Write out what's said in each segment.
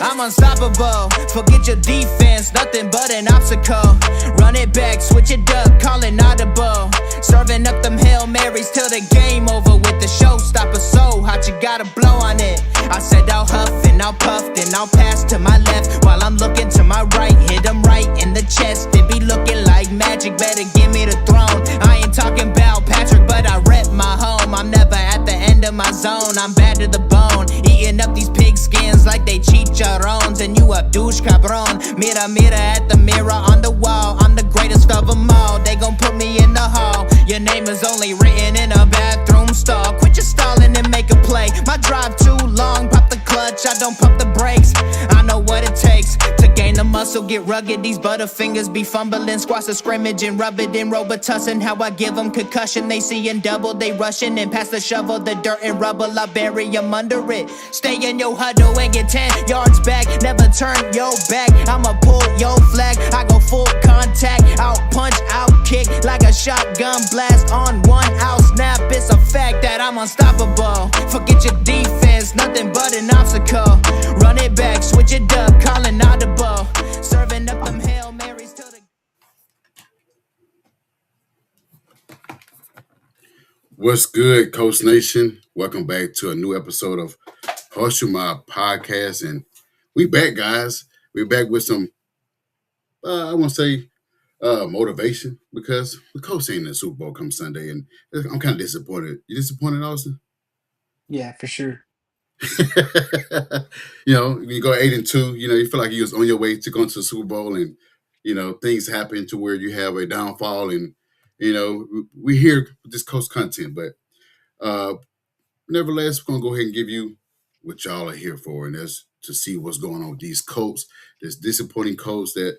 I'm unstoppable. Forget your defense, nothing but an obstacle. Run it back, switch it up, call it audible. Serving up them Hail Marys till the game over with the showstopper. So hot, you gotta blow on it. I said I'll huff and I'll puff, then I'll pass to my left while I'm looking to my right. Hit him right in the chest. It be looking like magic, better give me the throne. I ain't talking about Patrick, but I rep my home. I'm never at the end of my zone, I'm bad to the bone. Eating up these pig skins like they chicharrones. And you a douche cabron. Mira, mira at the mirror on the wall. I'm the greatest of them all. They gon' put me in the hall. Your name is only written in a bathroom stall. Quit your stalling and make a play. My drive too long, pop the clutch, I don't pump the brakes. I know what it takes to gain the muscle, get rugged. These butterfingers be fumbling, squash the scrimmage and rub it in Robitussin. How I give them concussion, they see in double, they rushing and pass the shovel, the dirt and rubble, I bury them under it. Stay in your huddle and get 10 yards back, never turn your back. I'ma pull your flag, I go full contact, out punch, out kick like a shotgun blast on 1 out snap. It's a fact that I'm unstoppable. Forget your defense, nothing but an obstacle. Run it back, switch it up, calling audible. Serving up them Hail Marys till the... What's good, Coach Nation? Welcome back to a new episode of Horseshoe Mob Podcast. And we back, guys. We're back with some, I want to say, motivation, because the Colts ain't in the Super Bowl come Sunday, and I'm kind of disappointed. You disappointed, Austin? Yeah, for sure. When you go 8-2, you feel like you was on your way to going to the Super Bowl, and things happen to where you have a downfall, and we hear this Colts content, but nevertheless, we're gonna go ahead and give you what y'all are here for, and that's to see what's going on with these Colts, this disappointing Colts that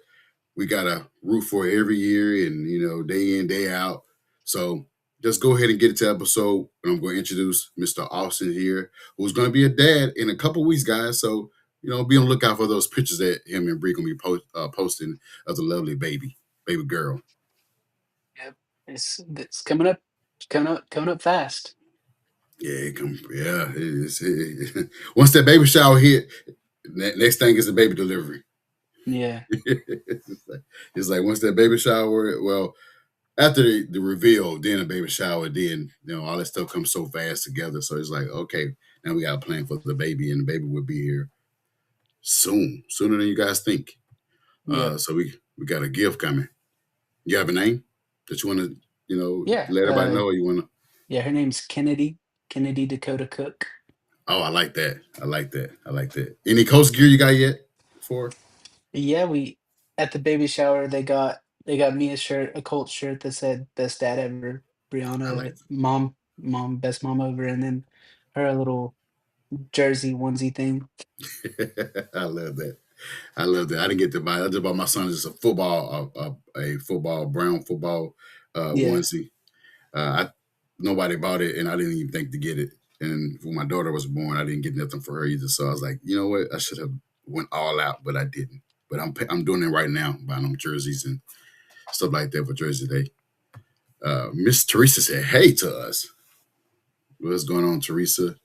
we gotta root for every year, and day in, day out. So just go ahead and get into the episode, and I'm going to introduce Mr. Austin here, who's going to be a dad in a couple weeks, guys. So be on the lookout for those pictures that him and Bree gonna be posting of the lovely baby girl. Yep, it's coming up, coming up fast. Yeah, once that baby shower hit, next thing is the baby delivery. Yeah. It's like once that baby shower, well, after the reveal, then a baby shower, then all that stuff comes so fast together. So it's like, okay, now we got a plan for the baby, and the baby will be here soon, sooner than you guys think. Yeah. So we got a gift coming. You have a name that you want to Yeah, let everybody know, or you want to? Yeah, her name's Kennedy Dakota Cook. Oh, I like that. Any Coach gear you got yet for? Yeah, we at the baby shower they got me a shirt, a Colts shirt that said "Best Dad Ever." I Brianna, like mom, best mom ever, and then her a little jersey onesie thing. I love that. I didn't get to buy it. I just bought my son just a football, brown football onesie. Nobody bought it, and I didn't even think to get it. And when my daughter was born, I didn't get nothing for her either. So I was like, you know what? I should have went all out, but I didn't. But I'm doing it right now, buying them jerseys and stuff like that for Jersey Day. Miss Teresa said, hey to us. What's going on, Teresa?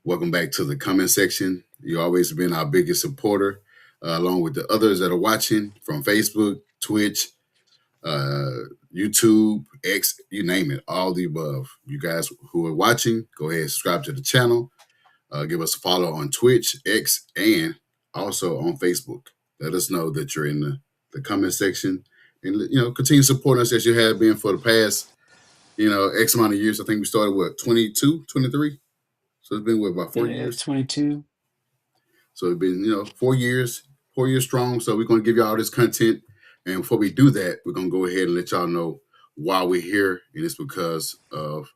Welcome back to the comment section. You've always been our biggest supporter, along with the others that are watching from Facebook, Twitch, YouTube, X, you name it, all the above. You guys who are watching, go ahead and subscribe to the channel. Give us a follow on Twitch, X, and also on Facebook. Let us know that you're in the comment section, and continue supporting us as you have been for the past X amount of years. I think we started 22, 23. So it's been about 4 years. 22. So it's been 4 years strong. So we're going to give you all this content, and before we do that, we're going to go ahead and let y'all know why we're here, and it's because of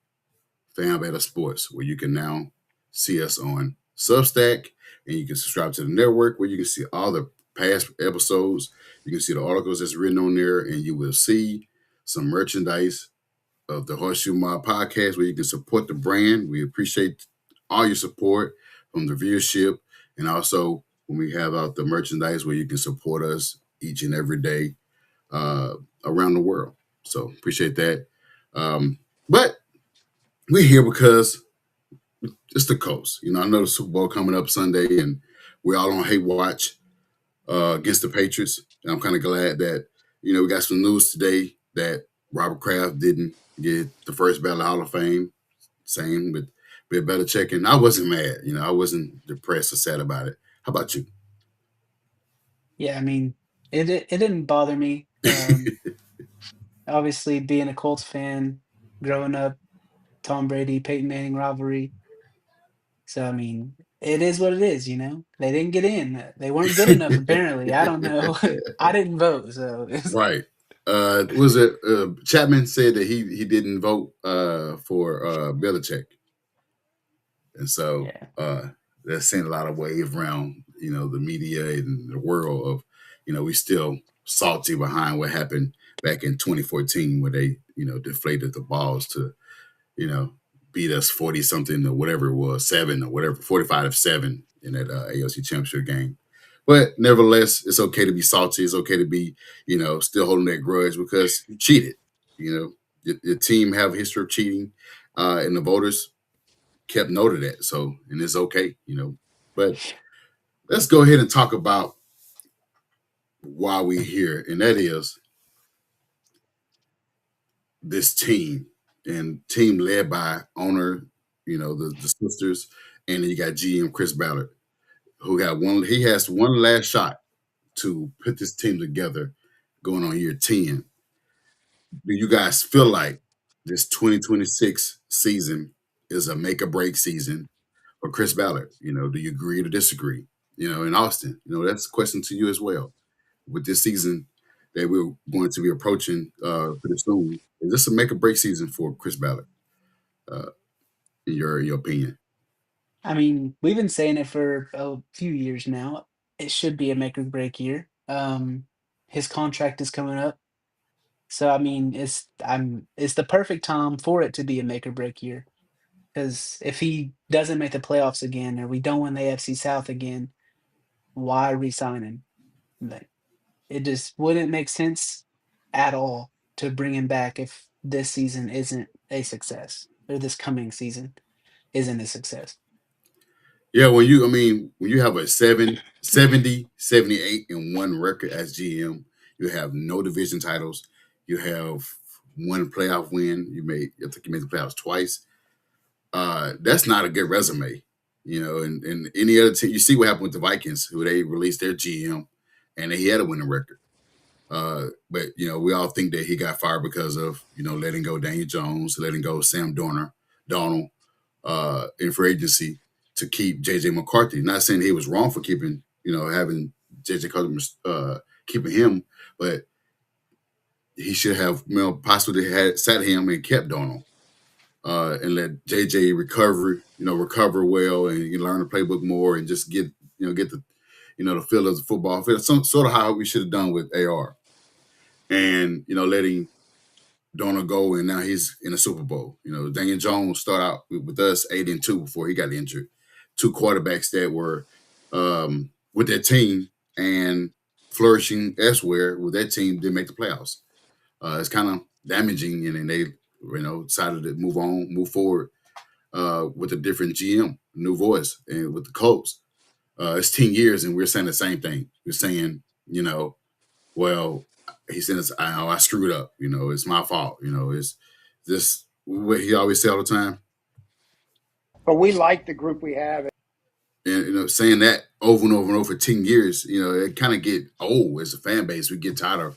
Fan Better Sports, where you can now see us on Substack, and you can subscribe to the network, where you can see all the past episodes. You can see the articles that's written on there, and you will see some merchandise of the Horseshoe Mob Podcast, where you can support the brand. We appreciate all your support from the viewership, and also when we have out the merchandise where you can support us each and every day around the world. So appreciate that. But we're here because it's the Colts. I know the Super Bowl coming up Sunday, and we're all on hate watch against the Patriots. And I'm kind of glad that we got some news today that Robert Kraft didn't get the first ballot Hall of Fame. Same with Bill Belichick, and I wasn't mad. I wasn't depressed or sad about it. How about you? Yeah, I mean, it didn't bother me. Obviously, being a Colts fan, growing up, Tom Brady, Peyton Manning rivalry. So I mean, it is what it is, you know? They didn't get in. They weren't good enough, apparently. I don't know. I didn't vote, so it's Right. Was it Chapman said that he didn't vote for Belichick, and so yeah. that's sent a lot of wave around the media and the world of we still salty behind what happened back in 2014 where they deflated the balls to you know beat us 40 something or whatever it was 7 or whatever 45-7 in that AFC Championship game. But nevertheless, it's okay to be salty. It's okay to be still holding that grudge because you cheated. Your team have a history of cheating, and the voters kept note of that. So, and it's okay. But let's go ahead and talk about why we're here, and that is this team and team led by owner, the sisters, and then you got GM Chris Ballard, who got one. He has one last shot to put this team together, going on year 10. Do you guys feel like this 2026 season is a make or break season for Chris Ballard? Do you agree or disagree? In Austin, that's a question to you as well. With this season that we're going to be approaching pretty soon, is this a make or break season for Chris Ballard? Uh, in your opinion? I mean, we've been saying it for a few years now. It should be a make or break year. His contract is coming up. So I mean, it's the perfect time for it to be a make or break year. Because if he doesn't make the playoffs again, or we don't win the AFC South again, why resign him? Like, it just wouldn't make sense at all to bring him back if this season isn't a success, or this coming season isn't a success. Yeah, when you have a 78-1 record as GM, you have no division titles, you have one playoff win, I think you made the playoffs twice. That's not a good resume. And any other team, you see what happened with the Vikings, who they released their GM and he had a winning record. But we all think that he got fired because of letting go Daniel Jones, letting go Sam Donald in free agency to keep JJ McCarthy. Not saying he was wrong for keeping having JJ keeping him, but he should have possibly had sat him and kept Donald and let JJ recover well and learn the playbook more and just get the feel of the football field. Some sort of how we should have done with AR and letting Donald go, and now he's in the Super Bowl. Daniel Jones started out with us 8-2 before he got injured. Two quarterbacks that were with their team and flourishing elsewhere with that team didn't make the playoffs. It's kind of damaging, and then they decided to move forward with a different GM, new voice, and with the Colts. It's 10 years, and we're saying the same thing. We're saying, well, he says, I screwed up. It's my fault. It's this what he always say all the time. But we like the group we have. And saying that over and over and over for 10 years, it kind of get old as a fan base. We get tired of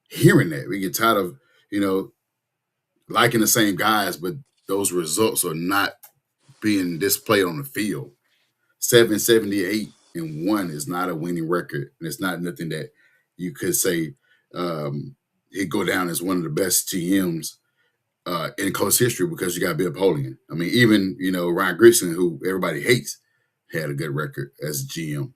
hearing that. We get tired of, liking the same guys, but those results are not being displayed on the field. 778-1 is not a winning record, and it's not nothing that you could say he'd go down as one of the best GMs in Colts history because you got Bill Polian. I mean, even Ryan Grissom, who everybody hates, had a good record as GM.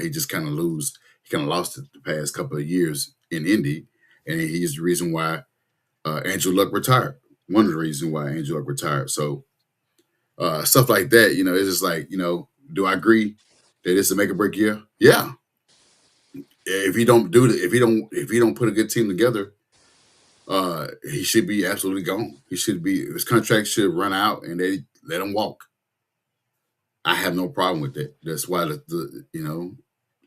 He just kind of lose. He kind of lost it the past couple of years in Indy, and he's the reason why Andrew Luck retired. One of the reasons why Andrew Luck retired. So stuff like that, it's just like, do I agree that it's a make or break year? Yeah. If he don't do it, if he don't put a good team together, he should be absolutely gone. His contract should run out and they let him walk. I have no problem with that. That's why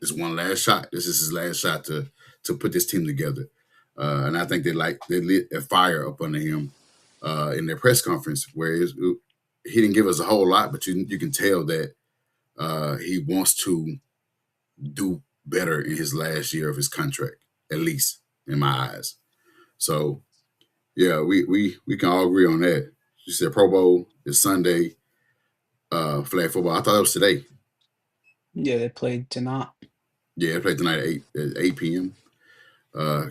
it's one last shot. This is his last shot to put this team together. And I think they lit a fire up under him in their press conference, where he didn't give us a whole lot, but you can tell that he wants to do better in his last year of his contract, at least in my eyes. So yeah, we can all agree on that. You said Pro Bowl is Sunday. Flag football. I thought it was today. Yeah, they played tonight. Yeah, they played tonight at 8 p.m.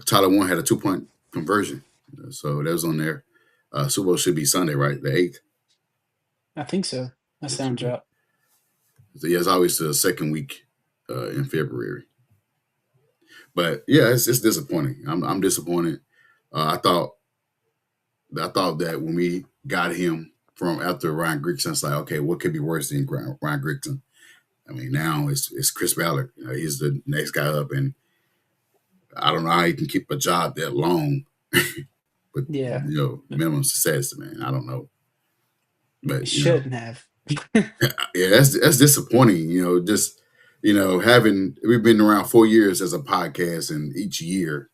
Tyler Warren had a 2-point conversion, so that was on there. Super Bowl should be Sunday, right? The 8th. I think so. That It should sounds be. right. So yeah, it's always the second week in February. But yeah, it's disappointing. I'm disappointed. I thought that when we got him from after Ryan Grigson, it's like, okay, what could be worse than Ryan Grigson? I mean, now it's Chris Ballard. He's the next guy up, and I don't know how he can keep a job that long. But Yeah, minimum success, man. I don't know, we but shouldn't have. yeah, that's disappointing. Just having we've been around 4 years as a podcast, and each year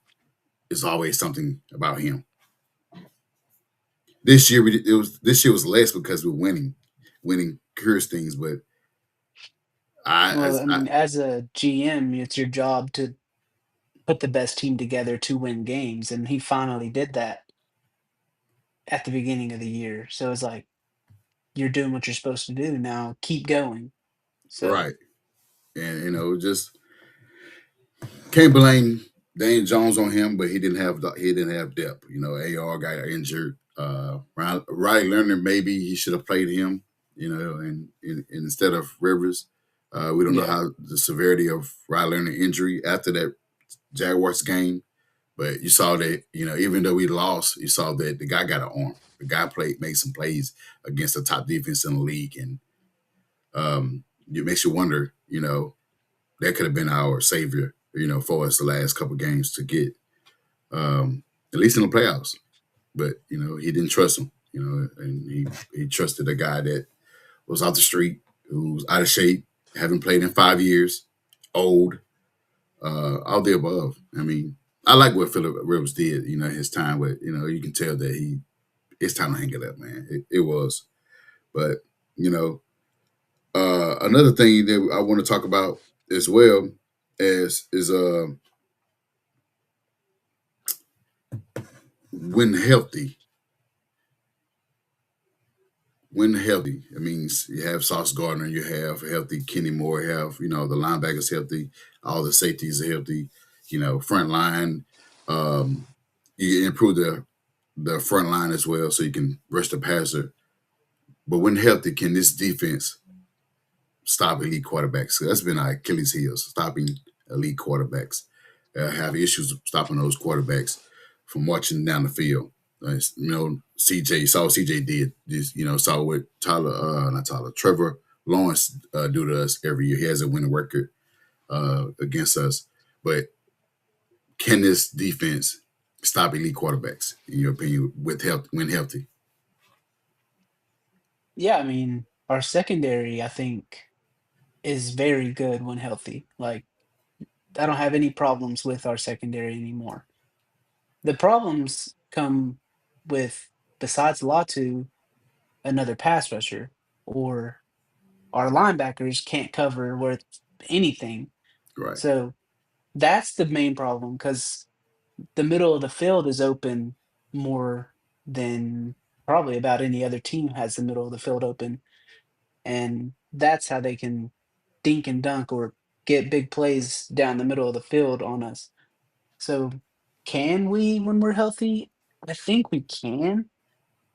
is always something about him. This year was less because we're winning. Winning cures things, but Well, I I mean, as a GM, it's your job to put the best team together to win games, and he finally did that at the beginning of the year. So it's like you're doing what you're supposed to do now. Keep going. So right, and just can't blame Dane Jones on him, but he didn't have depth. AR got injured. Riley Leonard, maybe he should have played him. And instead of Rivers, we don't know yeah, how the severity of Riley Leonard injury after that Jaguars game, but you saw that even though we lost, you saw that the guy got an arm. The guy made some plays against the top defense in the league, and it makes you wonder. That could have been our savior, for us the last couple games to get at least in the playoffs. But he didn't trust him. And he trusted a guy that was off the street, who's out of shape, haven't played in 5 years, old, all the above. I mean, I like what Philip Rivers did, his time, but you can tell that it's time to hang it up, man. It was, but you know, another thing that I want to talk about as well is when healthy. When healthy, it means you have Sauce Gardner, you have healthy Kenny Moore, you have the linebackers healthy, all the safeties are healthy, front line. Um, you improve the front line as well, so you can rush the passer. But when healthy, can this defense stop elite quarterbacks? So that's been our Achilles heel, stopping elite quarterbacks. Have issues stopping those quarterbacks from marching down the field. CJ saw what CJ did. Just saw what Trevor Lawrence do to us every year. He has a winning record against us. But can this defense stop elite quarterbacks, in your opinion, when healthy? yeah. I mean, our secondary, I think, is very good when healthy. Like, I don't have any problems with our secondary anymore. The problems come with, besides Latu, another pass rusher, or our linebackers can't cover worth anything. Right. So that's the main problem because the middle of the field is open more than probably about any other team has the middle of the field open. And that's how they can dink and dunk or get big plays down the middle of the field on us. So can we when we're healthy? I think we can,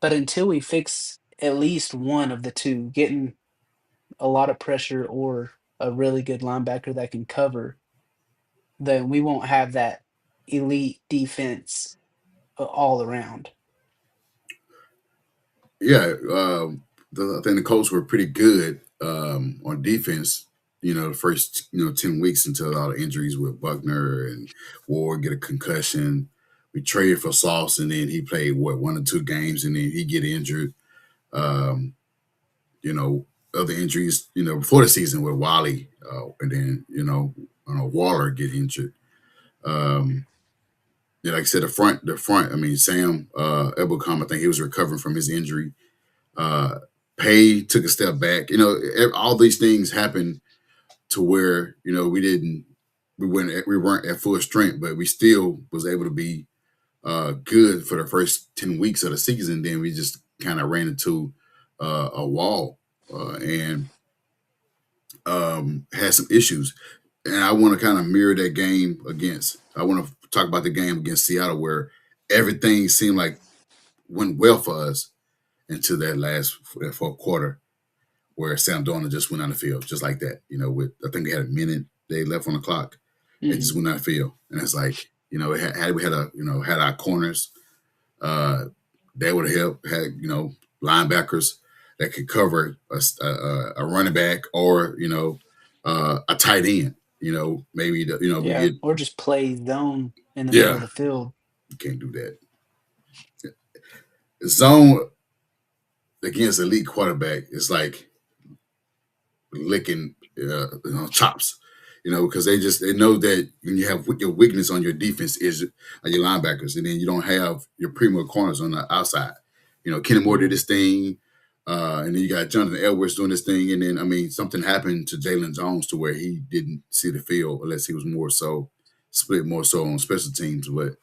but until we fix at least one of the two, getting a lot of pressure or a really good linebacker that can cover, then we won't have that elite defense all around. Yeah, I think the Colts were pretty good on defense. The first 10 weeks until all the injuries with Buckner and Ward get a concussion. We traded for Sauce, and then he played 1 or 2 games, and then he get injured. Um, you know, other injuries, before the season with Wally, and then Waller get injured. Um, yeah, like I said, the front. I mean, Sam Ebelcom, I think he was recovering from his injury. Uh, Pay took a step back. All these things happened to where we weren't at full strength, but we still was able to be good for the first 10 weeks of the season. Then we just kind of ran into a wall and had some issues. And I want to kind of mirror that game against. I want to talk about the game against Seattle where everything seemed like went well for us into that fourth quarter where Sam Darnold just went on the field just like that. With I think they had a minute they left on the clock, and just Mhm. went on the field, and it's like we had our corners, uh, they would have helped had linebackers that could cover a running back or a tight end. Maybe we Yeah, get or just play zone in the middle of yeah the field. you can't do that zone against elite quarterback. It's like licking chops, because they know that when you have your weakness on your defense is your linebackers, and then you don't have your premier corners on the outside. Kenny Moore did Mhm. this thing, and then you got Jonathan Edwards doing this thing, and then I mean something happened to Jalen Jones to where he didn't see the field unless he was more so split more so on special teams, but.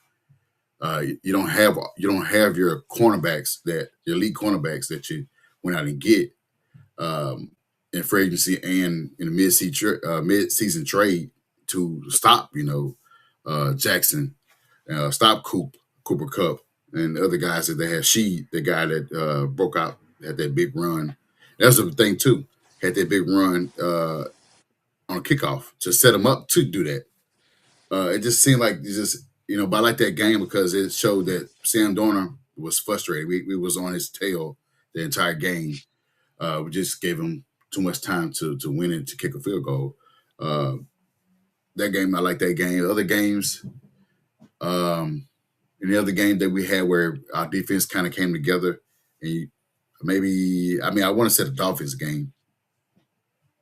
You don't have your cornerbacks that your elite cornerbacks that you went out and get um, in free agency and in the mid-season trade to stop, Jackson, stop Cooper Cup, and the other guys that they had. The guy that broke out, had that big run. That's the thing too. Had that big run on a kickoff to set him up to do that. It just seemed like but I like that game because it showed that Sam Dorner was frustrated. We was on his tail the entire game. We just gave him too much time to win it to kick a field goal. Uh, that game, I like that game. Other games, in the other game that we had where our defense kind of came together, and maybe I mean I want to say the Dolphins game.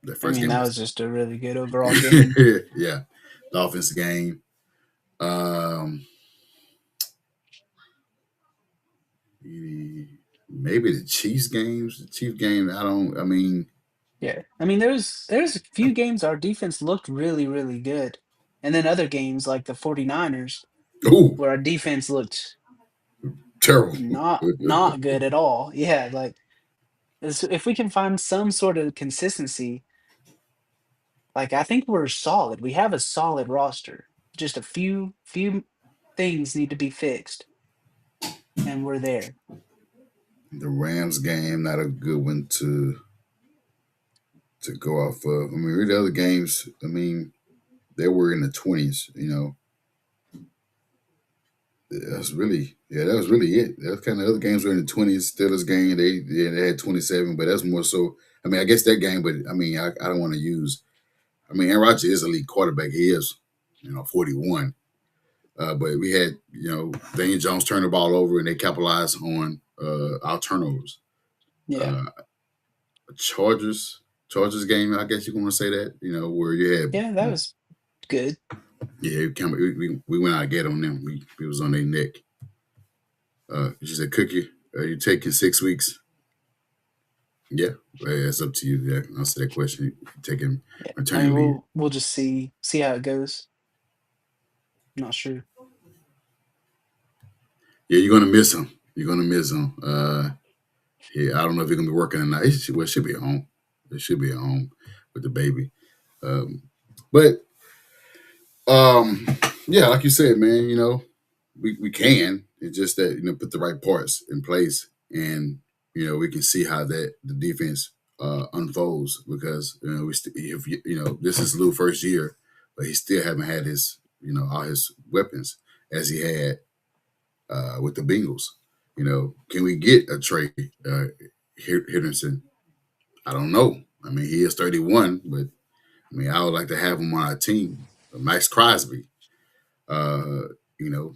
The I first mean, game that was was just a really good overall game. yeah, Dolphins game. Um, maybe the Chiefs games. The Chiefs game. I don't. I mean, Yeah. I mean, there's a few games our defense looked really, really good. And then other games like the 49ers ooh, where our defense looked terrible. not good at all. Yeah, like if we can find some sort of consistency, like I think we're solid. We have a solid roster. Just a few things need to be fixed and we're there. The Rams game, not a good one to go off of. I mean, really, the other games. I mean, they were in the 20s. That was really it. That was kind of other games were in the 20s. Steelers game, they had 27, but that's more so. I mean, I guess that game, but I mean, I don't want to use. I mean, Aaron Rodgers is a elite quarterback. He is, 41. But we had, Daniel Jones turned the ball over and they capitalized on our turnovers. Yeah. Uh, Chargers game, I guess you want to say that, where you had, Yeah, that was good. yeah, we went out to get on them. We was on their neck. She said, Cookie, you taking 6 weeks? Yeah, well, it's up to you. Yeah, answer that question. You taking Yeah. I maternity mean, leave? we'll just see how it goes. Not sure. Yeah, you're gonna miss him. You're gonna miss him. Yeah, I don't know if you're gonna be working or not. It should be at home. It should be at home with the baby. Um, but yeah, like you said, man, we can. It's just that put the right parts in place, and we can see how that the defense unfolds because if this is Lou's first year, but he still haven't had his all his weapons as he had with the Bengals. Can we get a Trey Henderson? I don't know. I mean, he is 31, but I mean, I would like to have him on our team. Max Crosby, you know,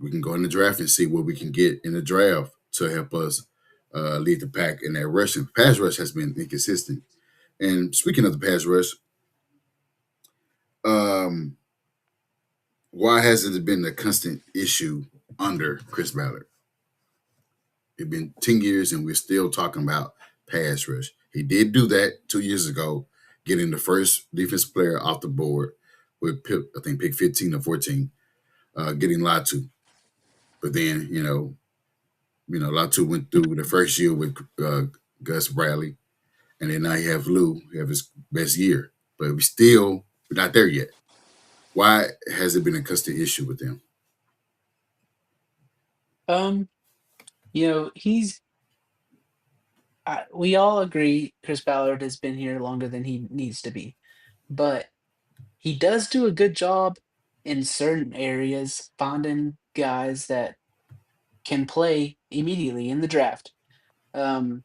we can go in the draft and see what we can get in the draft to help us lead the pack in that rushing. Pass rush has been inconsistent. And speaking of the pass rush, um, why hasn't it been a constant issue under Chris Ballard? It's been 10 years and we're still talking about pass rush. He did do that 2 years ago, getting the first defensive player off the board with, I think, pick 15 or 14, getting Latu. But then, Latu went through the first year with Gus Bradley, and then now you have Lou. You have his best year, but we're not there yet. Why has it been a constant issue with them? Um, he's we all agree Chris Ballard has been here longer than he needs to be, but he does do a good job in certain areas finding guys that can play immediately in the draft. Um,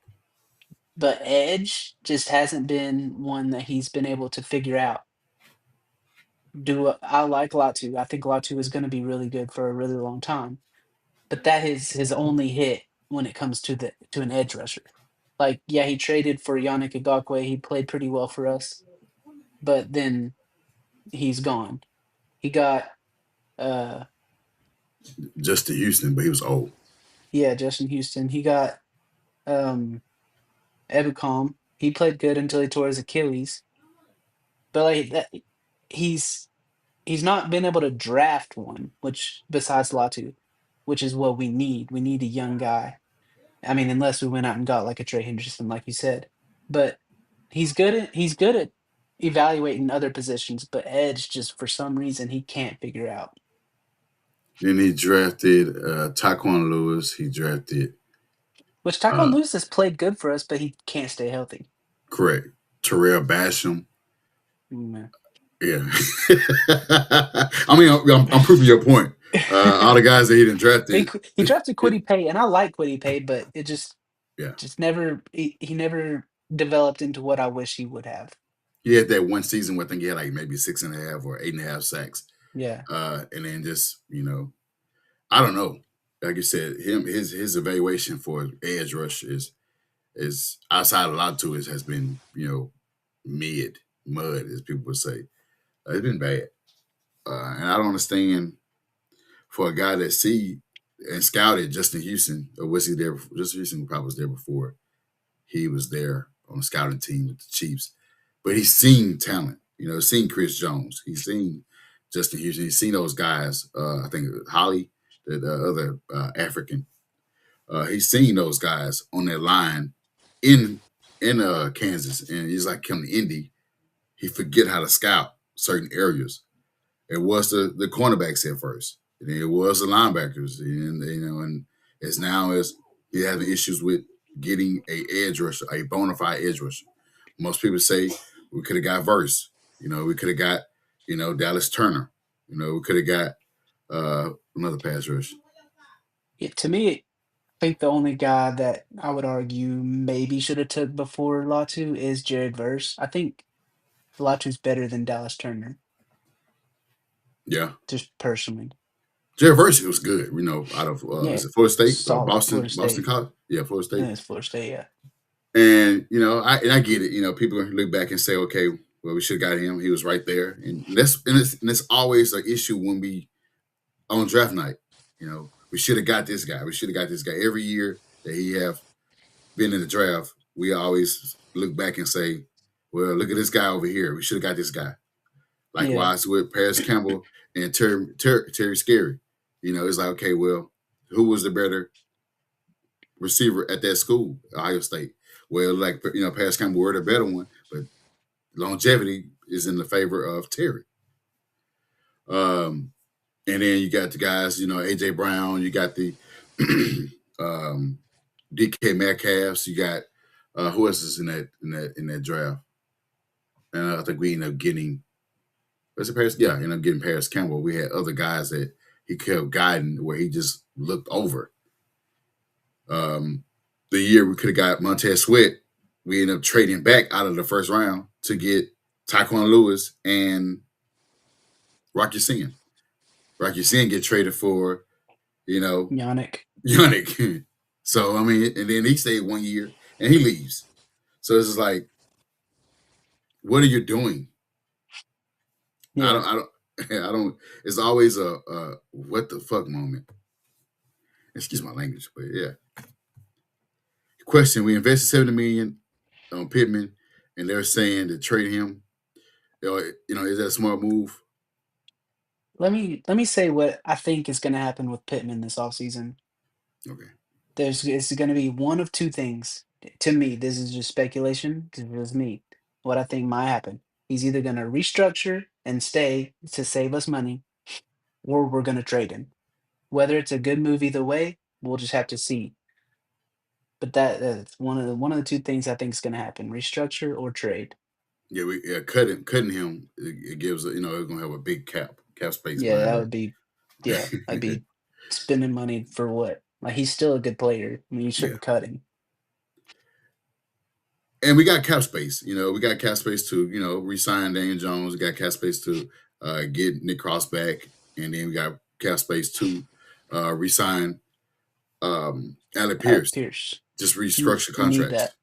but edge just hasn't been one that he's been able to figure out. I like Latu? I think Latu is going to be really good for a really long time, but that is his only hit when it comes to an edge rusher. Like, yeah, he traded for Yannick Ngakwe. He played pretty well for us, but then he's gone. He got uh Just to Houston, but he was old. yeah, Justin Houston. He got um Ebukam. He played good until he tore his Achilles. But like that, he's he's not been able to draft one, which besides Latu, which is what we need. We need a young guy. I mean, unless we went out and got like a Trey Henderson, like you said. But he's good at evaluating other positions, but edge just for some reason he can't figure out. Then he drafted Taquan Lewis. He drafted, Which Taquan uh, Lewis has played good for us, but he can't stay healthy. correct, Terrell Basham. Mm. Yeah. I mean, I'm proving your point. All the guys that he didn't drafted. He drafted Kwity Paye, and I like Kwity Paye, but it Yeah. just never he never developed into what I wish he would have. He had that one season where I think he had like maybe 6.5 or 8.5 sacks. Yeah. And then just, I don't know. Like you said, his evaluation for edge rush is outside of Latu has been, mud, as people would say. It's been bad. And I don't understand for a guy that see and scouted Justin Houston, or was he there? Justin Houston probably was there before he was there on the scouting team with the Chiefs. But he's seen talent, seen Chris Jones. He's seen Justin Houston. He's seen those guys. I think Holly, the other African. He's seen those guys on that line in Kansas. And he's like, come to Indy, he forget how to scout certain areas. It was the cornerbacks at first. And then it was the linebackers. And as now as he having issues with getting a bona fide edge rusher. Most people say we could have got Verse. We could have got, Dallas Turner. We could have got another pass rush. Yeah, to me, I think the only guy that I would argue maybe should have took before Latu is Jared Verse. I think Latu's better than Dallas Turner, Yeah. just personally. Jared Verse was good, out of Yeah, is it Florida State or solid Florida Boston State. College? Yeah, Florida Yeah, State. it's Florida State. Yeah. And I get it. People look back and say, okay, well, we should have got him. He was right there, and it's always an issue when we on draft night. We should have got this guy. We should have got this guy. Every year that he have been in the draft, we always look back and say, well, look at this guy over here. We should have got this guy. Likewise with Paris Campbell and Terry Scary. It's like, okay, well, who was the better receiver at that school, Ohio State? Well, Paris Campbell were the better one, but longevity is in the favor of Terry. And then you got the guys, AJ Brown, you got the DK Metcalfs, you got who else is in that draft? And I think we ended up getting Paris. Yeah, ended up getting Paris Campbell. We had other guys that he kept guiding where he just looked over. The year we could have got Montez Sweat, we ended up trading back out of the first round to get Taquan Lewis and Rocky Sin. Rocky Sin get traded for, Yannick. Yannick. So I mean, and then he stayed 1 year and he leaves. So it's just like, what are you doing? Yeah. I don't, I don't. It's always a what the fuck moment. Excuse my language, but yeah. Question: we invested 70 million on Pittman, and they're saying to trade him. Is that a smart move? Let me say what I think is gonna happen with Pittman this offseason. Okay. It's gonna be one of two things. To me, this is just speculation. 'Cause if it was me, what I think might happen. He's either gonna restructure and stay to save us money, or we're gonna trade him. Whether it's a good move either way, we'll just have to see. But that's one of the two things I think is gonna happen: restructure or trade. Cutting him. It gives it's gonna have a big cap space Yeah, that behind would be yeah, I'd be spending money for what? Like, he's still a good player. I mean, you yeah. shouldn't cut him. And we got cap space. We got cap space to re-sign Daniel Jones. We got cap space to get Nick Cross back, and then we got cap space to re-sign Alec Alec Pierce. Pierce. Just Mm, restructure we need contracts.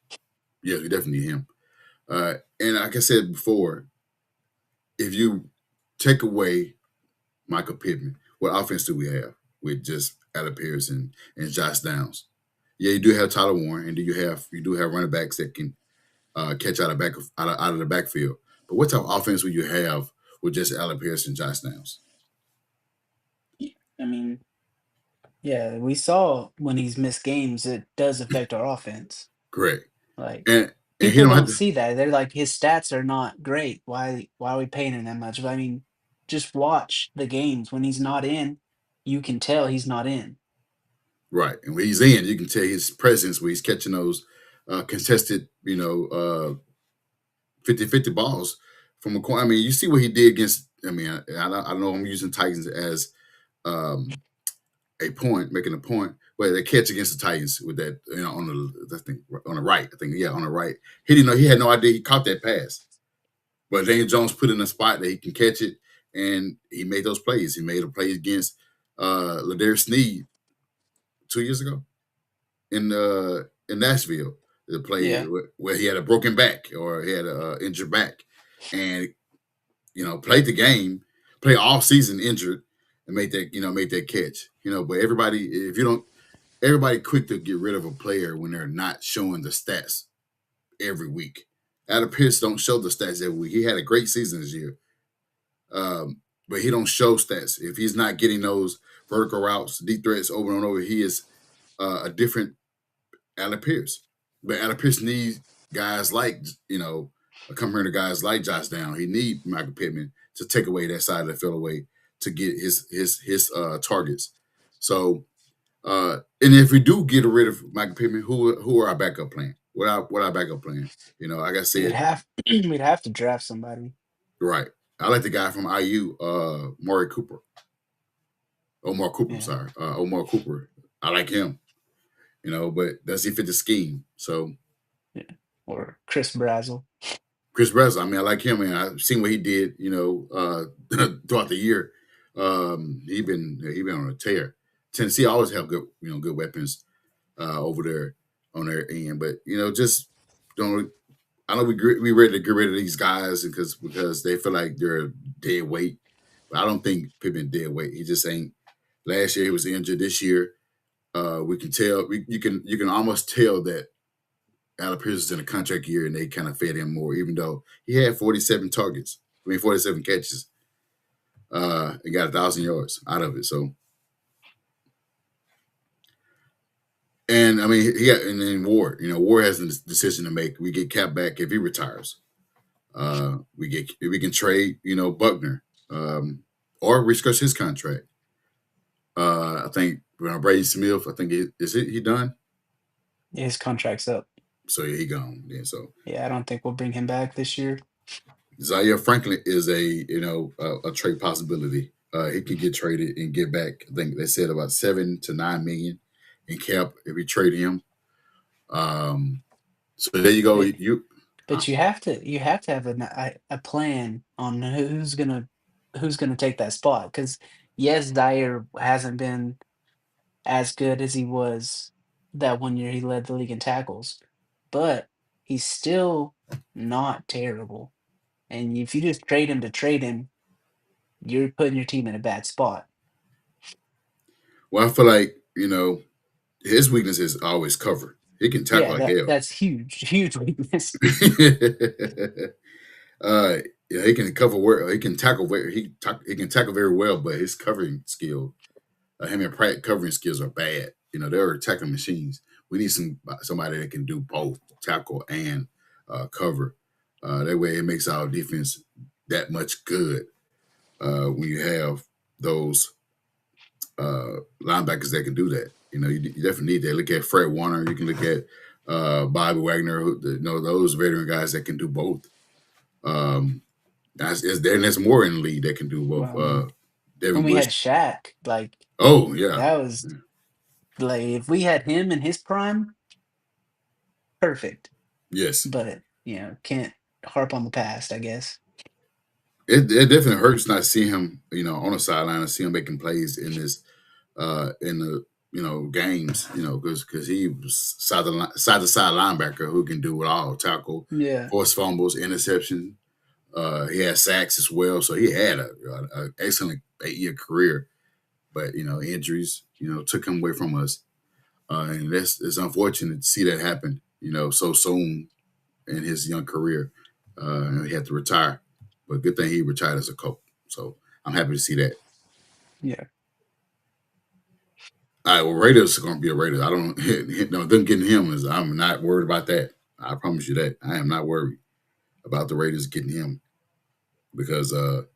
that. Yeah, we definitely need him. And like I said before, if you take away Michael Pittman, what offense do we have with just Alec Pierce and Josh Downs? Yeah, you do have Tyler Warren, and you do have running backs that can catch out of the backfield. But what type of offense will you have with just Alec Pierce and Josh Downs? I mean, yeah, we saw when he's missed games, it does affect our offense. Correct. Like, And he people don't have don't to. see that. They're like, his stats are not great. Why are we paying him that much? But I mean, just watch the games. When he's not in, you can tell he's not in. Right. And when he's in, you can tell his presence where he's catching those contested, 50-50 balls from a corner. I mean, you see what he did against. I mean, I know I'm using Titans as um, a point, making a point, but they catch against the Titans with that, on the right. I think, yeah, on the right. He didn't know. He had no idea he caught that pass. But Daniel Jones put in a spot that he can catch it, and he made those plays. He made a play against Ladarius Sneed 2 years ago in Nashville. The play Yeah. where he had a broken back or he had a injured back, and played the game, play all season injured, and made that catch. But everybody quick to get rid of a player when they're not showing the stats every week. Adam Pierce don't show the stats every week. He had a great season this year, but he don't show stats. If he's not getting those vertical routes, deep threats over and over, he is a different Adam Pierce. But Adam Pierce needs guys like come here to guys like Josh Down. He need Michael Pittman to take away that side of the field away to get his targets. So and if we do get rid of Michael Pittman, who are our backup plan? What our backup plan? Like I We'd said, have we'd have to draft somebody. right. I like the guy from IU, Maury Cooper. Omar Cooper, Yeah. sorry. Omar Cooper. I like him, but does he fit the scheme? So Yeah. Or Chris Brazzell. Chris Breslin, I mean, I like him, and I've seen what he did, throughout the year. He been on a tear. Tennessee always have good weapons over there on their end, but just don't. I know we ready to get rid of these guys because they feel like they're dead weight, but I don't think Pittman dead weight. He just ain't. Last year he was injured. This year, we can tell. You can almost tell that Alec Pierce is in a contract year, and they kind of fed him more, even though he had 47 targets. 47 catches, and got 1,000 yards out of it. So, and I mean, and then Ward. Ward has a decision to make. We get Cap back if he retires. We can trade, Buckner, or restructure his contract. I think Brady Smith. I think he done? Yeah, his contract's up. So yeah, he gone. Yeah, so Yeah, I don't think we'll bring him back this year. Zaire Franklin is a trade possibility. He could get traded and get back. I think they said about 7 to 9 million in cap if we trade him. So there you go. But You but you have to have a plan on who's gonna take that spot. Because yes, Dyer hasn't been as good as he was that one year he led the league in tackles, but he's still not terrible. And if you just trade him to trade him, you're putting your team in a bad spot. Well, I feel like his weakness is always cover. He can tackle Yeah, like hell. that's huge, huge weakness. uh, yeah, he can cover where he can tackle. He can tackle very well, but his covering skill, him and Pratt covering skills are bad. They're tackling machines. We need somebody that can do both tackle and cover. That way, it makes our defense that much good when you have those linebackers that can do that. You definitely need that. Look at Fred Warner. You can look at Bobby Wagner. Those veteran guys that can do both. There's more in the league that can do both. Well, I mean, when Devin we Bush. had Shaq, like Oh yeah, that was like if we had him in his prime, perfect. yes. But can't harp on the past, I guess. It definitely hurts not to see him, on the sideline and see him making plays in the games, because he was side to side linebacker who can do it all: tackle, Yeah, force fumbles, interception. He had sacks as well, so he had a excellent 8-year career. But injuries, took him away from us, and it's unfortunate to see that happen, so soon in his young career. He had to retire, but good thing he retired as a coach. So I'm happy to see that. yeah. All right, well, Raiders are going to be a Raiders. I don't, them getting him I'm not worried about that. I promise you that. I am not worried about the Raiders getting him because the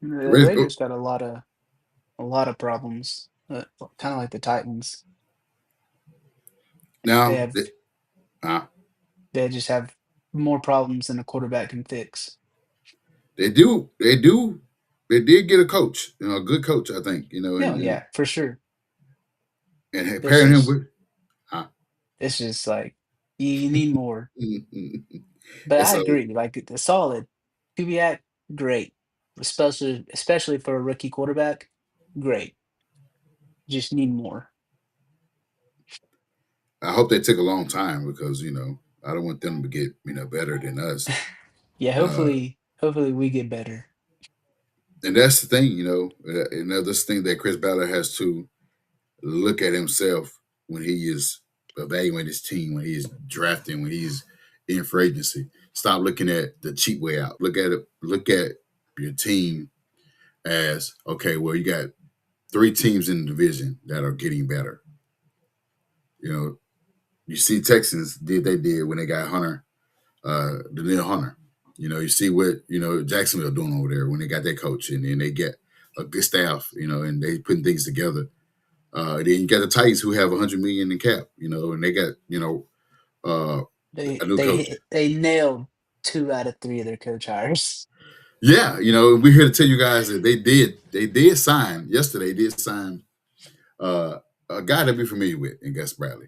The Raiders. Raiders got a lot of problems, kind of like the Titans. They Now have uh, they just have more problems than a quarterback can fix. they did get a coach, a good coach, I think, No, and yeah, for sure. It's pairing him just with. Uh, it's just like you need more. and But I so agree, like the solid Kubiak, great, especially for a rookie quarterback, great. Just need more. I hope they took a long time because I don't want them to get better than us. Yeah, Uh, hopefully we get better. and that's the thing, another thing that Chris Ballard has to look at himself when he is evaluating his team, when he's drafting, when he's in free agency. Stop looking at the cheap way out. Look at it. Look at your team as okay. Well, you got 3 teams in the division that are getting better. You see Texans did when they got Hunter, Daniil Hunter. You see what Jacksonville doing over there when they got their coach and they get a good staff. And they putting things together. Then you got the Titans who have 100 million in cap, and they got uh, They a new they coach. hit- they nailed 2 out of 3 of their coach hires. Yeah, we're here to tell you guys that they did sign yesterday. Did sign uh, a guy that we're familiar with in Gus Bradley.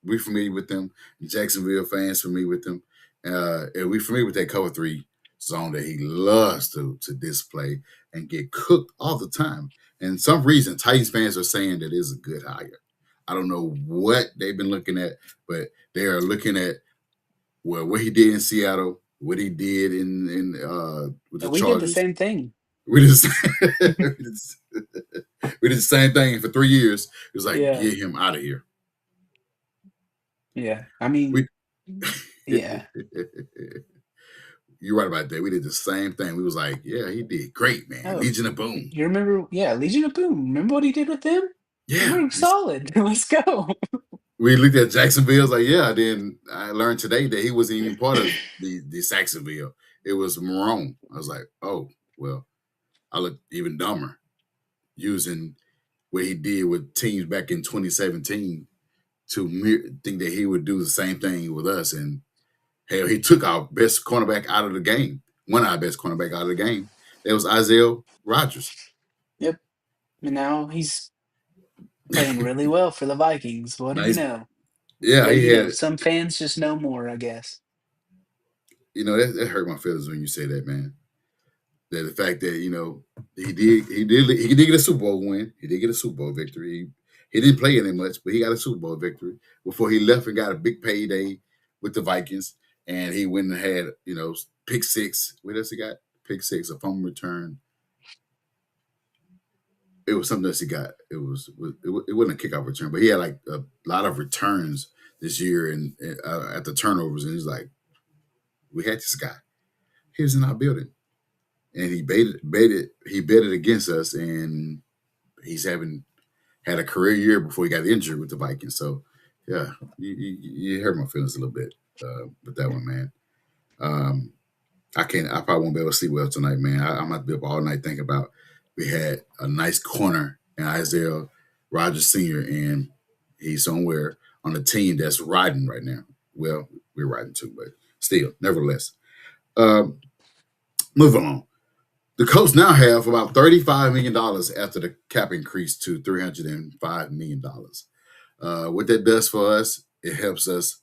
We're familiar with them. Jacksonville fans familiar with them, and we're familiar with that cover 3 zone that he loves to display and get cooked all the time. And some reason Titans fans are saying that is a good hire. I don't know what they've been looking at, but they are looking at what he did in Seattle, what he did in with the We did the Chargers. same thing. We just we did the same thing for 3 years. It was like Yeah, get him out of here. yeah. I mean, We yeah. You're right about that. We did the same thing. We was like, yeah, he did great, man. Oh, Legion of Boom. you remember? Yeah, Legion of Boom. Remember what he did with them? Yeah. We're solid. Let's go. We looked at Jacksonville. I was like, yeah. Then I learned today that he wasn't even part of the Saxonville. It was Marone. I was like, oh, well, I looked even dumber using what he did with teams back in 2017 to think that he would do the same thing with us. And hell, he took our best cornerback out of the game. One of our best cornerback out of the game. That was Isaiah Rodgers. Yep. And now he's playing really well for the Vikings. What do you Nice. know? Yeah, But he had. some fans just know more, I guess. That hurt my feelings when you say that, man. That the fact that he did get a Super Bowl win. He did get a Super Bowl victory. He didn't play any much, but he got a Super Bowl victory before he left and got a big payday with the Vikings. And he went and had, pick six. What else he got? Pick six, a fumble return. It was something else he got. It wasn't a kickoff return, but he had like a lot of returns this year and at the turnovers. And he's like, we had this guy. He was in our building, and he betted against us, and he's had a career year before he got injured with the Vikings. So, yeah, you hurt my feelings a little bit with that one, man. Um, I can't. I probably won't be able to sleep well tonight, man. I'm gonna be up all night thinking about. We had a nice corner in Isaiah Rogers Sr. and he's somewhere on a team that's riding right now. Well, we're riding too, but still, nevertheless. Um, Moving on. The Colts now have about $35 million after the cap increase to $305 million. What that does for us, it helps us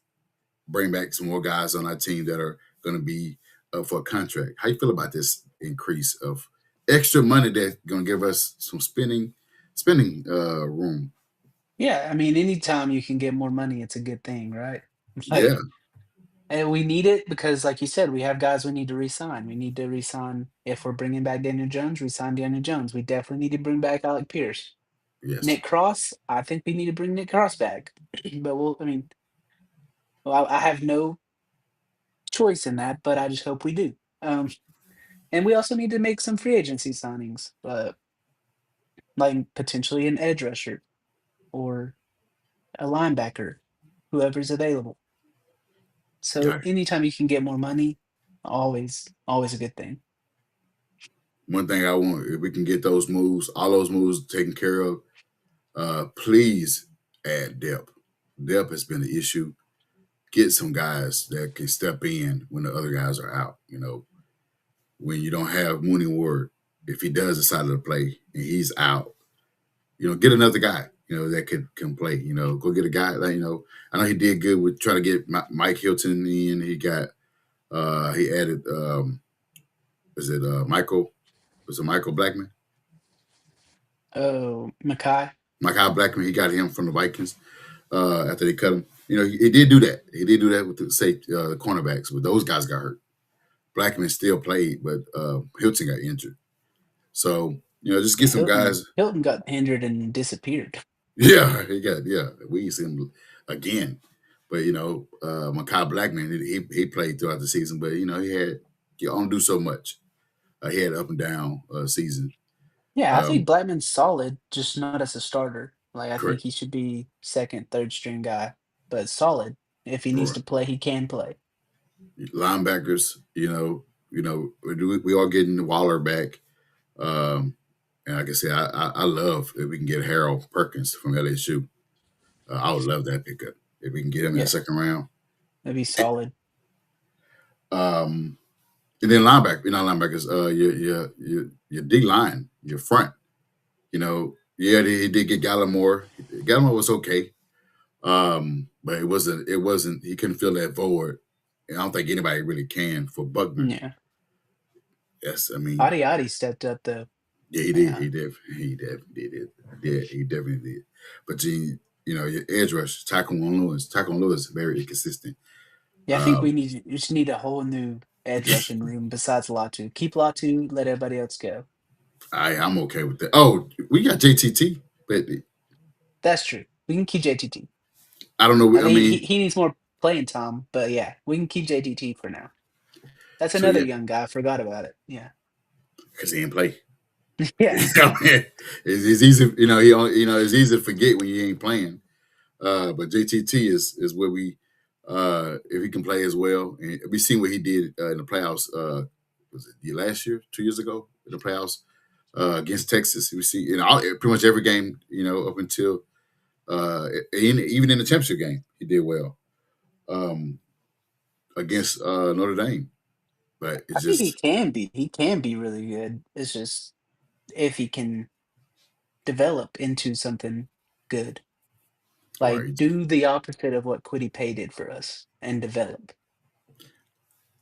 bring back some more guys on our team that are going to be up for a contract. How you feel about this increase of extra money that's going to give us some spending room? Yeah, I mean, anytime you can get more money, it's a good thing, right? Yeah, Like, and we need it because, like you said, we have guys we need to re-sign. We need to re-sign if we're bringing back Daniel Jones, re-sign Daniel Jones. We definitely need to bring back Alec Pierce. yes. Nick Cross, I think we need to bring Nick Cross back. But I mean, well, I have no choice in that, but I just hope we do. Um, and we also need to make some free agency signings, like potentially an edge rusher or a linebacker, whoever's available. So Okay. anytime you can get more money, always a good thing. One thing I want, if we can get those moves, all those moves taken care of, please add depth. Depth has been an issue. Get some guys that can step in when the other guys are out. When you don't have Mooney Ward, if he does decide to play and he's out, get another guy, that can play. Go get a guy that, I know he did good with trying to get Mike Hilton in. He added, was it Michael? Was it Michael Blackman? Oh, Makai. Michael Blackman, he got him from the Vikings after they cut him. He did do that. He did do that with the cornerbacks, but those guys got hurt. Blackman still played, but Hilton got injured. So, just get Yeah, some guys. Hilton got injured and disappeared. Yeah, we see him again. But, Makai Blackman, he played throughout the season, but, he only do so much. He had an up and down season. Yeah, I think Um, Blackman's solid, just not as a starter. Like I think Correct. he should be second, third string guy, but solid. If he needs Right. to play, he can play. Linebackers, we are getting Waller back. Um, and like I said, I love if we can get Harold Perkins from LSU. I would love that pickup if we can get him in the Yeah, second round. that'd be solid. Um, and then linebackers, your D line, your front. Yeah, he did get Gallimore. Gallimore was okay, but it wasn't. He couldn't fill that void. And I don't think anybody really can for Buckner. Yeah, Yes, I mean, Adi stepped up though. yeah, he did. Yeah, He did. Yeah, he definitely did. But your edge rush, Tackle Lewis, very inconsistent. yeah. I think Um, we just need a whole new edge rushing room besides Latu. Keep Latu, let everybody else go. I'm okay with that. Oh, we got JTT, but That's true. We can keep JTT. I don't know. I I mean, mean, he needs more playing time, but yeah, we can keep JTT for now. That's so another yeah, young guy. I forgot about it. Yeah, because he didn't play. yeah, It's easy, he only, it's easy to forget when you ain't playing. But JTT is where we, if he can play as well, and we seen what he did in the playoffs. Was it last year, 2 years ago in the playoffs against Texas? We see pretty much every game, up until even in the championship game, he did well um, against Notre Dame. But I it's think just, he can be really good. It's just if he can develop into something good, or like do the opposite of what Quiddy Pay did for us and develop.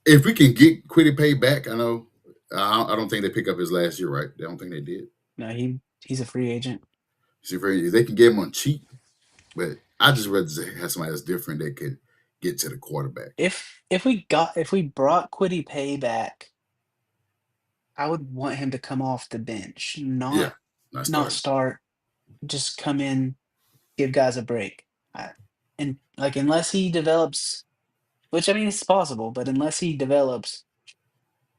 if we can get Quiddy Pay back, I know. I don't think they pick up his last year, right? I don't think they did. No, he's a free agent. See, they can get him on cheap, but I just rather have somebody that's different that could get to the quarterback. If we brought Quiddy Pay back, I would want him to come off the bench, Yeah, not not not starting. start. Just come in, give guys a break. And like unless he develops, which I mean it's possible, but unless he develops,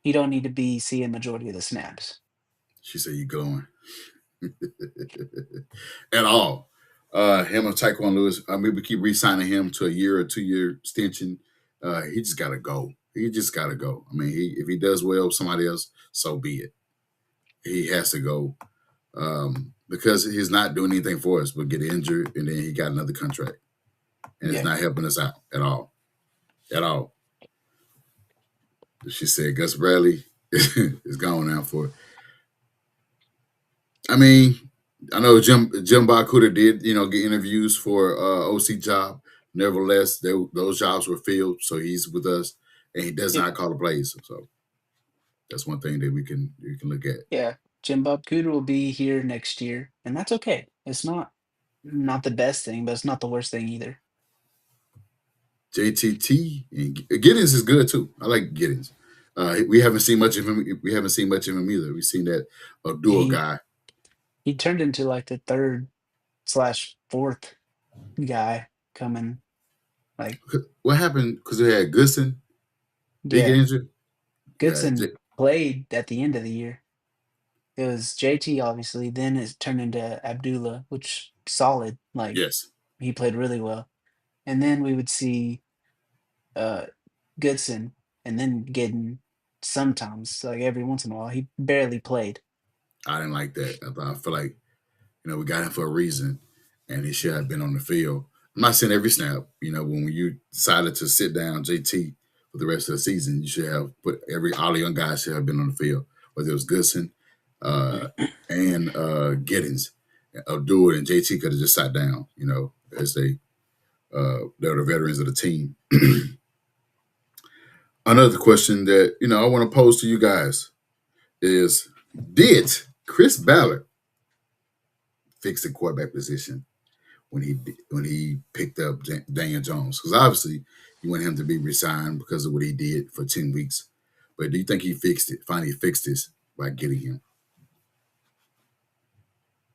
he don't need to be seeing majority of the snaps. She said you going at all. Him and Tyquan Lewis. I mean, we keep re-signing him to a year or 2 year extension. He just got to go. He just got to go. I mean, if he does well with somebody else, so be it. He has to go because he's not doing anything for us but get injured, and then he got another contract, and it's Yeah. not helping us out at all. At all. She said Gus Bradley is gone now for. I mean, I know Jim Bakuda did get interviews for OC job. Nevertheless, those jobs were filled, so he's with us, and he does Yep. not call the plays. So that's one thing that we can look at. Yeah. Jim Bob Cooter will be here next year, and that's okay. It's not the best thing, but it's not the worst thing either. JTT and Giddens is good too. I like Giddens. We haven't seen much of him. We haven't seen much of him either. We've seen that dual He guy. he turned into like the third slash fourth guy coming. Like What happened? Because they had Goodson. Did he get yeah, injured? Yeah, Goodson played at the end of the year. It was JT obviously, then it turned into Abdullah, which solid. Like yes. he played really well. And then we would see uh Goodson and then Gidden sometimes, like every once in a while. He barely played. I didn't like that. I feel like we got him for a reason, and he should have been on the field. I'm not saying every snap. When you decided to sit down JT for the rest of the season, you should have put all the young guys should have been on the field, whether it was Goodson and Giddens. Abdul and JT could have just sat down, as they're the veterans of the team. Another question that I want to pose to you guys is: did Chris Ballard fix the quarterback position when he picked up Daniel Jones? Because obviously you want him to be resigned because of what he did for 10 weeks. But do you think he finally fixed this by getting him?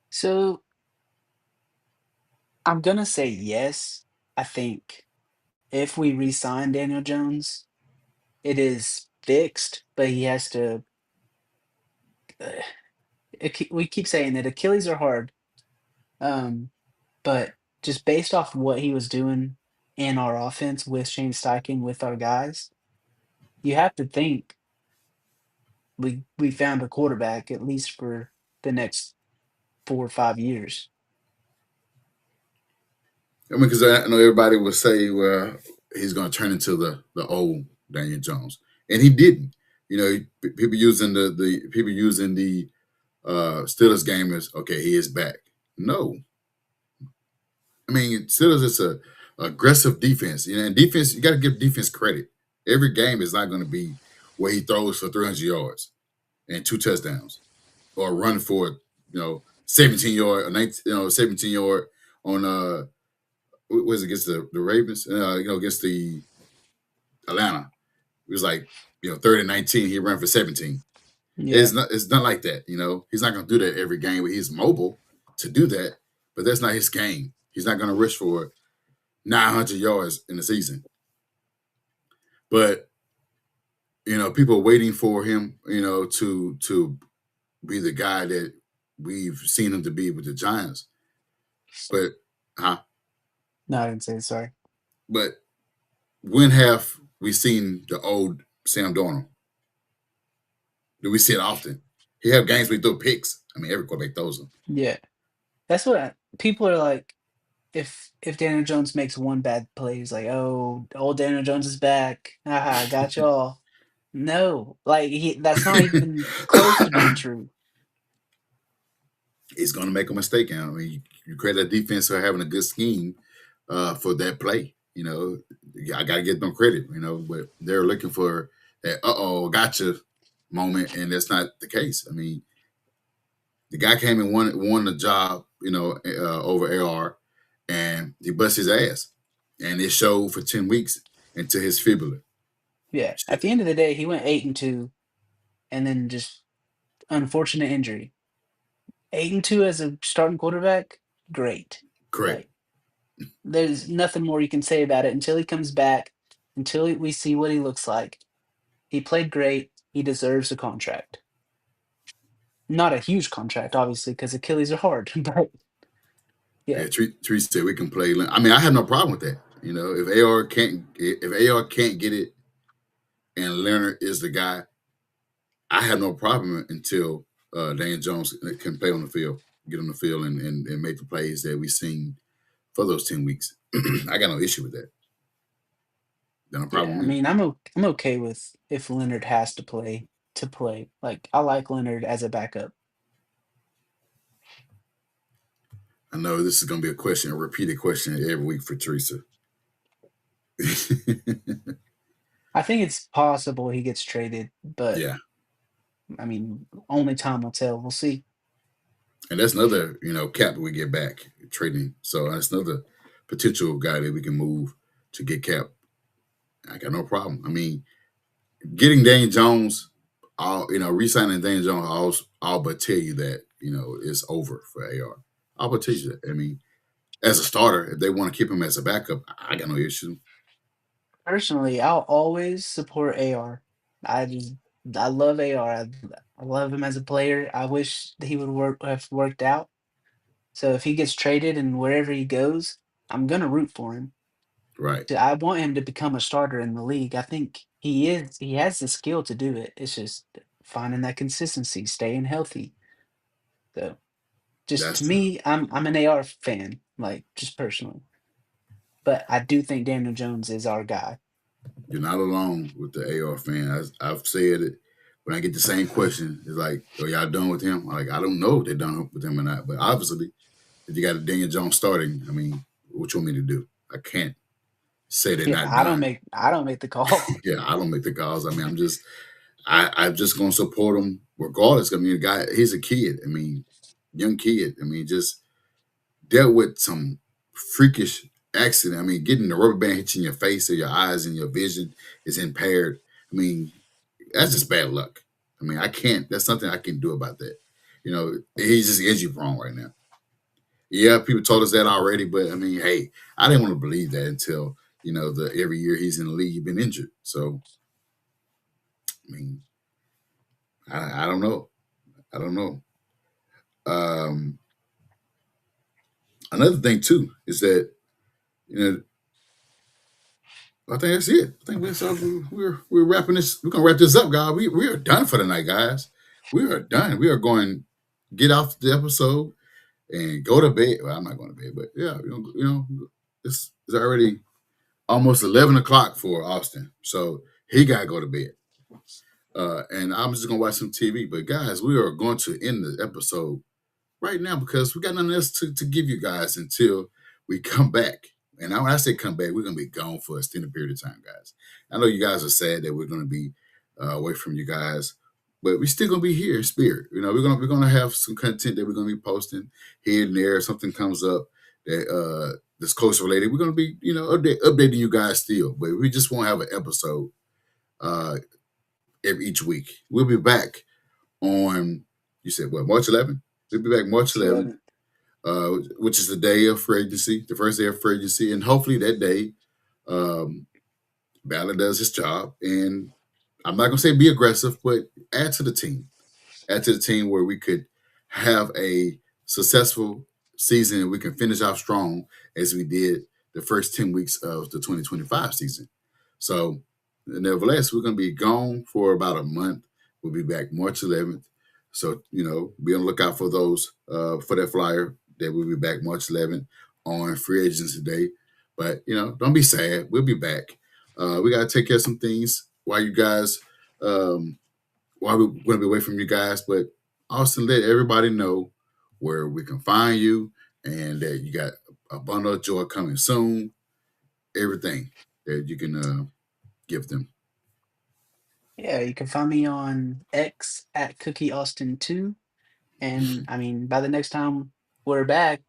So I'm gonna say yes. I think if we re-sign Daniel Jones, it is fixed, but he has to. Uh, we keep saying that Achilles are hard, um, but just based off what he was doing in our offense with Shane Steichen with our guys, you have to think we found a quarterback at least for the next 4 or 5 years. I mean, because I know everybody would say, well, he's going to turn into the old Daniel Jones, and he didn't. People using the Steelers game as okay, he is back. No, I mean Steelers is a aggressive defense. And defense, you got to give defense credit. Every game is not going to be where he throws for 300 yards and 2 touchdowns, or run for 17 yard, or 17 yard on was against the Ravens, against the Atlanta. It was like 30-19. He ran for 17. Yeah. It's not like that. He's not going to do that every game. But he's mobile to do that, but that's not his game. He's not going to rush for 900 yards in the season. But people are waiting for him, to be the guy that we've seen him to be with the Giants. But No, I didn't say it, sorry. But when have we seen the old Sam Darnold? Do we see it often? He have games where he throw picks. I mean, every quarterback throws them. Yeah. That's what people are like. If Daniel Jones makes one bad play, he's like, "Oh, old Daniel Jones is back. Haha, got y'all." No, like that's not even close to being true. He's going to make a mistake. I mean, you credit that defense for having a good scheme for that play. I got to give them credit. But they're looking for that gotcha moment, and that's not the case. I mean, The guy came and won the job, over AR, and he bust his ass, and it showed for 10 weeks into his fibula. Yeah. At Shit. the end of the day, he went 8-2, and then just unfortunate injury. 8-2 as a starting quarterback, great. Correct. Like there's nothing more you can say about it until he comes back, until we see what he looks like. He played great. He deserves a contract. Not a huge contract, obviously, because Achilles are hard. But yeah, Yeah, Tree said we can play. I mean, I have no problem with that. If AR can't get it, and Leonard is the guy, I have no problem until Daniel Jones can play on the field, get on the field, and make the plays that we've seen for those 10 weeks. I got no issue with that. Got no problem yeah. I with me. mean, I'm okay with if Leonard has to play to play. Like I like Leonard as a backup. I know this is going to be a repeated question every week for Teresa. I think it's possible he gets traded, but Yeah, I mean, only time will tell. We'll see. and that's another cap that we get back trading. So that's another potential guy that we can move to get cap. I got no problem. I mean, getting Daniel Jones, re-signing Daniel Jones, all but tell you that it's over for AR. I'll but tell you that. I mean, as a starter, if they want to keep him as a backup, I got no issue. Personally, I'll always support AR. I just I love AR. I love him as a player. I wish he would have worked out. So if he gets traded and wherever he goes, I'm gonna root for him. Right. I want him to become a starter in the league. I think he is. He has the skill to do it. It's just finding that consistency, staying healthy. So just to That's me, I'm an AR fan, like just personally. But I do think Daniel Jones is our guy. You're not alone with the AR fan. I've said it when I get the same question. It's like, are y'all done with him? I'm like, I don't know if they're done with him or not. But obviously, if you got a Daniel Jones starting, I mean, what you want me to do? I can't say they're Yeah, not done. I don't make the call. Yeah, I don't make the calls. I mean, I'm just gonna support him regardless. I mean, the guy, he's a kid. I mean, young kid. I mean, just dealt with some freakish accident. I mean, getting the rubber band hit you in your face or your eyes and your vision is impaired. I mean, that's just bad luck. I mean, I can't. That's something I can do about that. He's just injury prone right now. Yeah, people told us that already, but I mean, hey, I didn't want to believe that until the every year he's in the league, he's been injured. So I mean, I don't know. I don't know. Um, Another thing too is that you know I think that's it. I think we're wrapping this. We're gonna wrap this up, guys. We are done for the night, guys. We are done. We are going get off the episode and go to bed. Well, I'm not going to bed, but yeah, it's already almost 11 o'clock for Austin, so he gotta go to bed. And I'm just gonna watch some TV. But guys, we are going to end the episode right now because we got nothing else to give you guys until we come back. And when I say come back, we're gonna be gone for a extended period of time, guys. I know you guys are sad that we're gonna be away from you guys, but we're still gonna be here in spirit. We're gonna have some content that we're gonna be posting here and there. If something comes up that's close related, we're gonna be updating you guys still. But we just won't have an episode uh, each week. We'll be back on you said what March 11th. We'll be back March 11th, 11. which is the day of free agency, the first day of free agency, and hopefully that day, um, Ballard does his job. And I'm not gonna say be aggressive, but add to the team where we could have a successful season and we can finish off strong as we did the first 10 weeks of the 2025 season. So, nevertheless, we're going to be gone for about a month. We'll be back March 11th. So, be on the lookout for those, for that flyer that we'll be back March 11th on Free Agency Day. But, don't be sad. We'll be back. We got to take care of some things while you guys, while we're going to be away from you guys. But also let everybody know where we can find you and that you got a bundle of joy coming soon. Everything that you can give them. Yeah, you can find me on X at Cookie Austin 2. And I mean, by the next time we're back,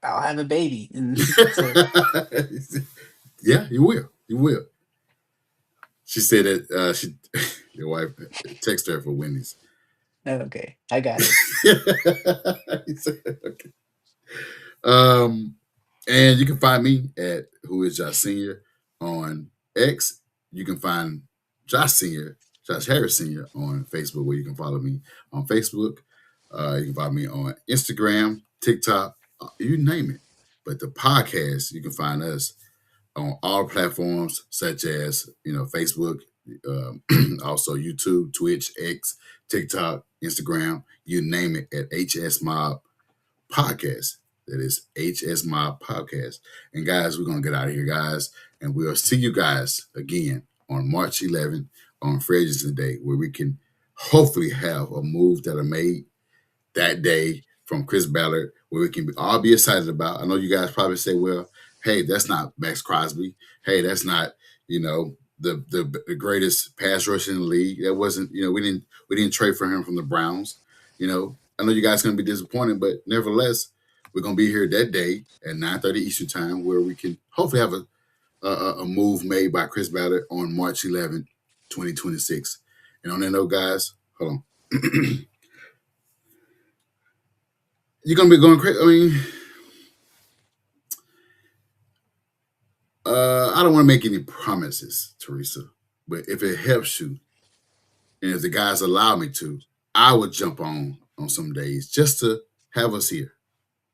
I'll have a baby. And so, Yeah, you will. You will. She said that your wife texted her for Wendy's. okay, I got it. He said, okay. Um, and you can find me at Who Is Josh Senior on X. You can find Josh Senior, Josh Harris Senior on Facebook, where you can follow me on Facebook. You can follow me on Instagram, TikTok, you name it. But the podcast, you can find us on all platforms such as Facebook, also YouTube, Twitch, X, TikTok, Instagram, you name it, at HS Mob Podcast. That is HS Mob Podcast. And guys, we're gonna get out of here, guys, and we'll see you guys again on March 11th on Frederickson Day, where we can hopefully have a move that are made that day from Chris Ballard, where we can all be excited about. I know you guys probably say, well, hey, that's not Max Crosby. Hey, that's not, the greatest pass rusher in the league. That wasn't, we didn't trade for him from the Browns. I know you guys are gonna be disappointed, but nevertheless, we're gonna be here that day at 9:30 Eastern time, where we can hopefully have a move made by Chris Ballard on March 11th, 2026. And on that note, guys, hold on. You're gonna be going crazy. I mean, I don't want to make any promises, Teresa, but if it helps you, and if the guys allow me to, I would jump on some days just to have us here,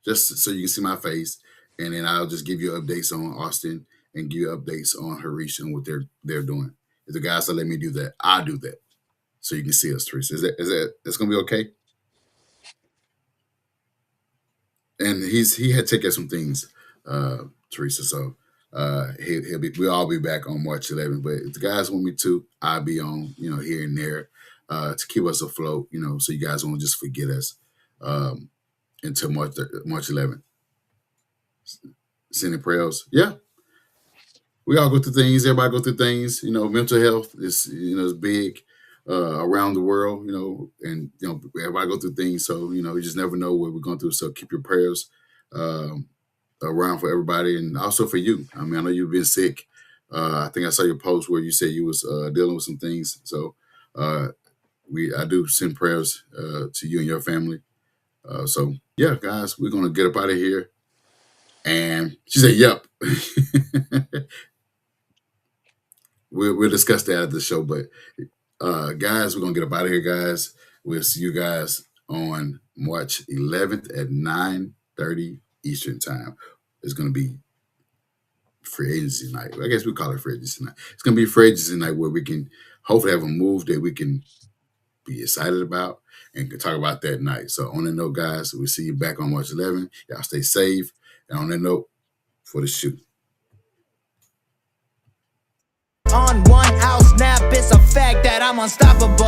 just so you can see my face, and then I'll just give you updates on Austin and give you updates on Harish and what they're doing. If the guys will let me do that, I'll do that, so you can see us, Teresa. That's gonna be okay? And he had to take care of some things, Teresa. So we'll all be back on March 11th. But if the guys want me to, I'll be on, here and there, to keep us afloat, so you guys won't just forget us until March 11th. Sending prayers. Yeah. We all go through things. Everybody go through things. Mental health is big around the world. And everybody go through things. So you just never know what we're going through. So keep your prayers around for everybody, and also for you. I mean, I know you've been sick. I think I saw your post where you said you was dealing with some things. So I do send prayers to you and your family. So yeah, guys, we're gonna get up out of here. And she said, "Yep." We'll discuss that at the show, but guys, we're gonna get up out of here, guys. We'll see you guys on March 11th at 9:30 Eastern time. It's gonna be free agency night. I guess we call it free agency night. It's gonna be free agency night where we can hopefully have a move that we can be excited about and can talk about that night. So on that note, guys, we'll see you back on March 11th. Y'all stay safe. And on that note, for the shoot. On one out snap, it's a fact that I'm unstoppable.